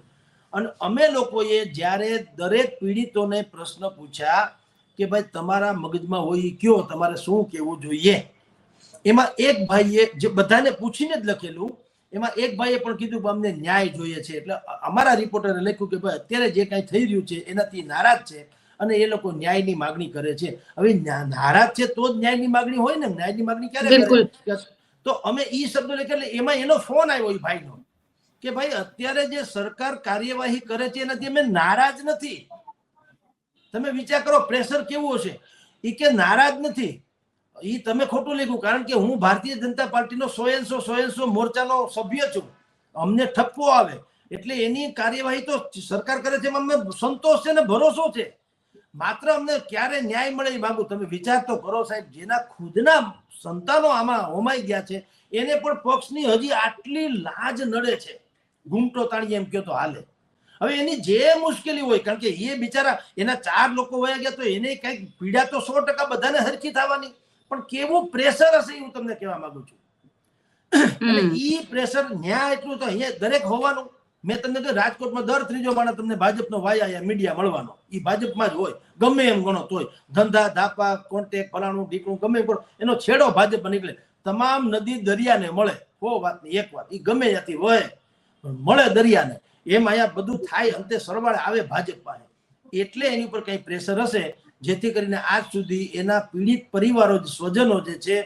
અને અમે લોકોએ જ્યારે દરેક પીડિતોને પ્રશ્ન પૂછ્યા કે ભાઈ તમારા મગજમાં હોય કયો, તમારે શું કહેવું જોઈએ, એમાં એક ભાઈએ, જે બધાને પૂછીને જ લખેલું, એમાં એક ભાઈએ પણ કીધું કે અમને ન્યાય જોઈએ છે. એટલે અમારા રિપોર્ટરે લખ્યું કે ભાઈ અત્યારે જે કાંઈ થઈ રહ્યું છે એનાથી નારાજ છે અને એ લોકો ન્યાયની માગણી કરે છે. હવે નારાજ છે તો જ ન્યાયની માગણી હોય ને. ન્યાયની માગણી ક્યારે કરે? તો અમે ઈ શબ્દ લખ્યા. એટલે એમાં એનો ફોન આવ્યો એ ભાઈનો કે ભાઈ અત્યારે જે સરકાર કાર્યવાહી કરે છે એનાથી અમે નારાજ નથી. તમે વિચાર કરો પ્રેશર કેવું હશે. એ કે નારાજ નથી, એ તમે ખોટું લખ્યું. કારણ કે હું ભારતીય જનતા પાર્ટીનો 100% મોરચાનો સભ્ય છું. અમને ઠપકો આવે એટલે એની કાર્યવાહી તો સરકાર કરે છે એમાં અમને સંતોષ છે ને ભરોસો છે. માત્ર અમને ક્યારે ન્યાય મળે એ માંગુ. તમે વિચાર તો કરો સાહેબ, જેના ખુદના સંતાનો આમાં હોમાઈ ગયા છે એને પણ પક્ષની હજી આટલી લાજ નડે છે. ઘૂમટો તાણીએ એમ કહો તો હાલે. હવે એની જે મુશ્કેલી હોય, કારણ કે એ બિચારા એના 4 લોકો વયા ગયા તો એને કઈક પીડા તો 100% બધાને હરખી થવાની, પણ કેવું પ્રેશર હશે હું તમને કહેવા માંગુ છું. એટલે ઈ પ્રેશર ન્યાય એટલું તો અહીંયા દરેક હોવાનું. મેં તમને કહ્યું રાજકોટમાં દર 3જો માણસ તમને ભાજપનો વાયા મીડિયા મળવાનો, એ ભાજપમાં જ હોય, ગમે એમ ગણો તોય. ધંધા ધાપા કોન્ટેક ફલાણું ઢીકણું ગમે એમ કરો, એનો છેડો ભાજપમાં નીકળે. તમામ નદી દરિયાને મળે. વાત ની એક વાત, એ ગમે ત્યાંથી હોય મળે દરિયાને. એમ અહીંયા બધું થાય, અંતે સરવાળે આવે ભાજપ પાસે. એટલે એની ઉપર કઈ પ્રેશર હશે જેથી કરીને આજ સુધી એના પીડિત પરિવારો, સ્વજનો જે છે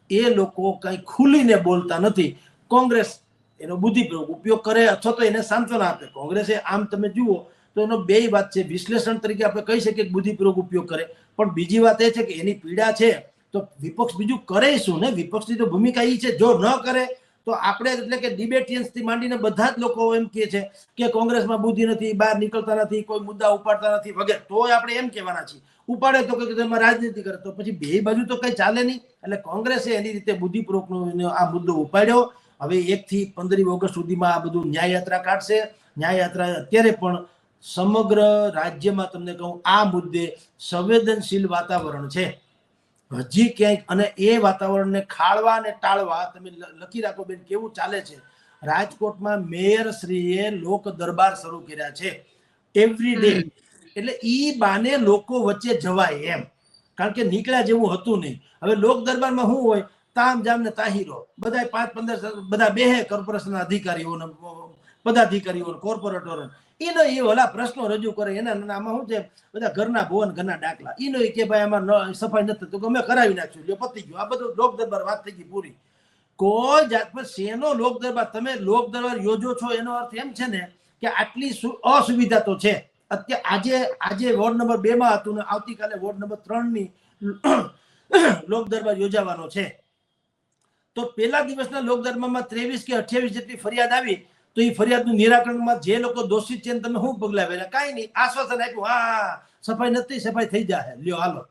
એ લોકો કઈ ખુલીને બોલતા નથી. કોંગ્રેસ એનો બુદ્ધિપૂર્વક ઉપયોગ કરે અથવા તો એને સાંત્વના આપે. કોંગ્રેસે આમ તમે જુઓ તો એનો બે વાત છે. વિશ્લેષણ તરીકે આપણે કહી શકીએ બુદ્ધિપૂર્વક ઉપયોગ કરે, પણ બીજી વાત એ છે કે એની પીડા છે તો વિપક્ષ બીજું કરે શું ને? વિપક્ષની તો ભૂમિકા એ છે, જો ન કરે તો આપણે એટલે કે ડિબેટિયન્સથી માંડીને બધા જ લોકો એમ કહે છે કે કોંગ્રેસમાં બુદ્ધિ નથી, બહાર નીકળતા નથી, કોઈ મુદ્દા ઉપાડતા નથી વગેરે, તોય આપણે એમ કહેવાના છીએ. ઉપાડે તો કે તમે રાજનીતિ કરે, તો પછી બે બાજુ તો કઈ ચાલે નહીં. એટલે કોંગ્રેસે એની રીતે બુદ્ધિપૂર્વકનો આ મુદ્દો ઉપાડ્યો. હવે 1 થી 15 ઓગસ્ટ સુધીમાં આ બધું ન્યાયયાત્રા કાઢશે. ન્યાયયાત્રા અત્યારે પણ સમગ્ર રાજ્યમાં તમને કહું આ મુદ્દે સંવેદનશીલ વાતાવરણ છે હજી ક્યાંક. અને એ વાતાવરણને ખાળવા અને ટાળવા તમે લખી રાખો બેન કેવું ચાલે છે. રાજકોટમાં મેયર શ્રીએ લોક દરબાર શરૂ કર્યા છે એવરી ડે. એટલે ઈ બાને લોકો વચ્ચે જવાય એમ, કારણ કે નીકળ્યા જેવું હતું નહીં. હવે લોક દરબારમાં શું હોય, તામ જામ ને તાહીરો, બધા 5-15 બધા બેહે કોર્પોરેશનના અધિકારીઓ, પદાધિકારીઓ, કોર્પોરેટરો, એનો એ ઓલા પ્રશ્નો રજૂ કરે. એના આમાં શું છે, બધા ઘરના ભવન ઘરના દાખલા. એનો કે ભાઈ આમાં સફાઈ નથી તો અમે કરાવી નાખ્યું, જો પતી ગયું. આ બધું લોક દરબાર વાત થઈ ગઈ પૂરી. કોઈ જાત પર શેનો લોક દરબાર? તમે લોક દરબાર યોજો છો એનો અર્થ એમ છે ને કે આટલી અસુવિધા તો છે. અત્યારે આજે વોર્ડ નંબર 2 માં હતું ને આવતીકાલે વોર્ડ નંબર 3 ની લોક દરબાર યોજાવાનો છે. તો પહેલા દિવસના લોક દરબારમાં 23 કે 28 જેટલી ફરિયાદ આવી. તો એ ફરિયાદનું નિરાકરણમાં જે લોકો દોષિત છે તમે શું પગલા ભર્યા? કાંઈ નહીં, આશ્વાસન આપ્યું, હા સફાઈ નથી, સફાઈ થઈ જાય, લ્યો હાલો.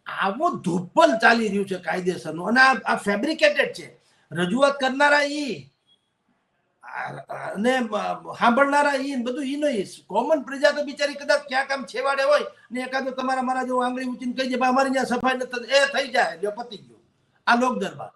આવું ધુપ્પલ ચાલી રહ્યું છે કાયદેસરનું. અને આ ફેબ્રિકેટેડ છે. રજૂઆત કરનારા ઈ અને સાંભળનારા ઈ બધું ઈ નહીં. કોમન પ્રજા તો બિચારી કદાચ ક્યાં કામ છેવાડે હોય ને એકાદો તમારા મારા જેવો આંગળી ઊંચીને કહી દે અમારી ત્યાં સફાઈ નથી, એ થઈ જાય, લ્યો પતી ગયું. આ લોક દરબાર.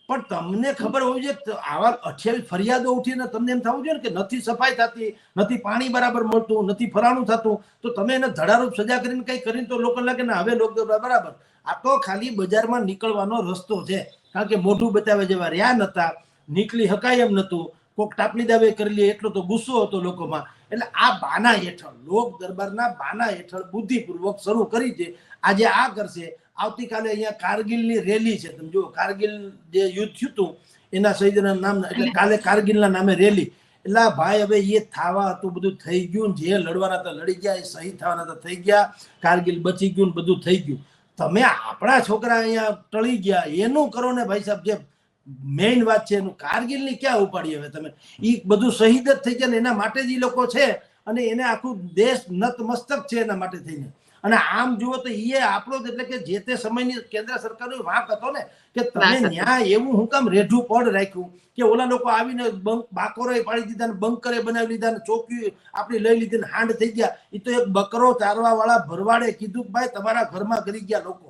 પણ તમને ખબર હોવી જોઈએ આવા 28 ફરિયાદો ઉઠીને તમને એમ થવું જોઈએ ને કે નથી સફાઈ થતી, નથી પાણી બરાબર મળતું, નથી ફલાણું થતું, તો તમે એને ધડારૂપ સજા કરીને કઈ કરીને તો લોકો લાગે ને હવે લોક દરબાર બરાબર. આ તો ખાલી બજારમાં નીકળવાનો રસ્તો છે, કારણ કે મોઢું બતાવે જેવા રહ્યા નતા, નીકળી હકાય એમ નતું, કોક ટાપલી દાવે કરી લે એટલો તો ગુસ્સો હતો લોકોમાં. એટલે આ બાના હેઠળ, લોક દરબારના બાના હેઠળ બુદ્ધિપૂર્વક શરૂ કરી છે. આજે આ કરશે, આવતીકાલે અહીંયા કારગિલની રેલી છે. તમે જુઓ, કારગિલ જે યુદ્ધ થયું હતું એના શહીદના નામ, એટલે કાલે કારગિલના નામે રેલી. એટલે ભાઈ હવે એ થવા હતું, બધું થઈ ગયું. જે લડવાના હતા લડી ગયા, એ શહીદ થવાના હતા થઈ ગયા, કારગિલ બચી ગયું, બધું થઈ ગયું. તમે આપણા છોકરા અહીંયા ટળી ગયા એનું કરો ને ભાઈ સાહેબ. જે મેઇન વાત છે એનું કારગિલની ક્યાં ઉપાડી? હવે તમે એ બધું શહીદ જ થઈ ગયા ને એના માટે જ એ લોકો છે. અને એને આખું દેશ નતમસ્તક છે એના માટે થઈને. અને આમ જુઓ તો એ આપણો એટલે કે જે તે સમયની કેન્દ્ર સરકારનો વાંક હતો ને કે તમે ન્યાય એવું હું કામ રેઢું પડ રાખ્યું કે ઓલા લોકો આવીને બાકોરે પાડી દીધા ને બંકરે બનાવી લીધા ને ચોકી આપણી લઈ લીધી ને હાંડ થઈ ગયા. એ તો એક બકરો ચારવા વાળા ભરવાડે કીધું કે ભાઈ તમારા ઘરમાં ગરી ગયા લોકો,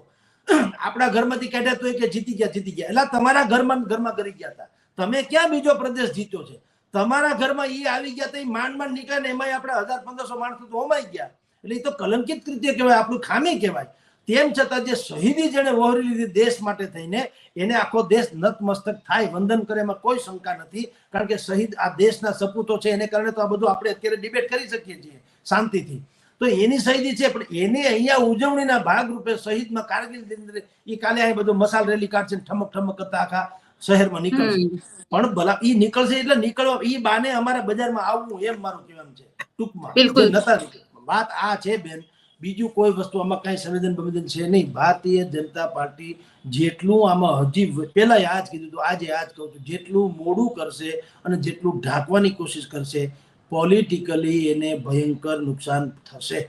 આપણા ઘરમાંથી કાઢ્યા તો કે જીતી ગયા. એટલે તમારા ઘરમાં ગરી ગયા હતા. તમે ક્યાં બીજો પ્રદેશ જીત્યો છે? તમારા ઘરમાં એ આવી ગયા તો માંડ નીકળે ને એમાં આપણા 1000-1500 માણસો તો હોમાઈ ગયા. એટલે એ તો કલંકિત કૃત્ય કહેવાય, આપણું ખામી કહેવાય. તેમ છતાં જે શહીદી જેને વહોરી લીધી દેશ માટે થઈને, એને આખો દેશ નતમસ્તક થાય, વંદન કરે, એમાં કોઈ શંકા નથી. કારણ કે શહીદ આ દેશના સપૂતો છે, એને કારણે તો આ બધું આપણે અત્યારે ડિબેટ કરી શકીએ છીએ શાંતિથી. તો એની શહીદી છે, પણ એને અહીંયા ઉજવણીના ભાગરૂપે શહીદમાં કારગિલ એ કાલે અહીં બધું મસાલ રેલી કાઢશે, ઠમક કરતા આખા શહેરમાં નીકળશે. પણ ભલા ઈ નીકળશે એટલે નીકળવા ઈ બાને અમારા બજારમાં આવવું, એમ મારું કહેવાનું છે ટૂંકમાં. નતા વાત આ છે બેન, બીજું કોઈ વસ્તુ આમાં કઈ સંવેદન છે નહીં. ભારતીય જનતા પાર્ટી જેટલું આમાં હજી પેલા આ જ કીધું હતું, આજે આ જ કહું છું, જેટલું મોડું કરશે અને જેટલું ઢાંકવાની કોશિશ કરશે, પોલિટિકલી એને ભયંકર નુકસાન થશે.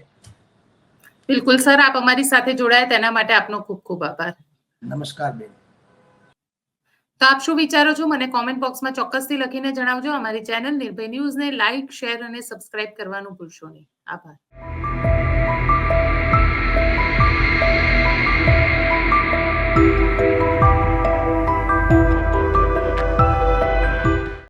બિલકુલ સર, આપ અમારી સાથે જોડાયા તેના માટે આપનો ખૂબ ખૂબ આભાર. નમસ્કાર બેન. તો આપ શું વિચારો છો મને કોમેન્ટ બોક્સમાં ચોક્કસથી લખીને જણાવજો. અમારી ચેનલ નિર્ભય ન્યૂઝને લાઇક, શેર અને સબસ્ક્રાઇબ કરવાનું ભૂલશો નહીં. આભાર.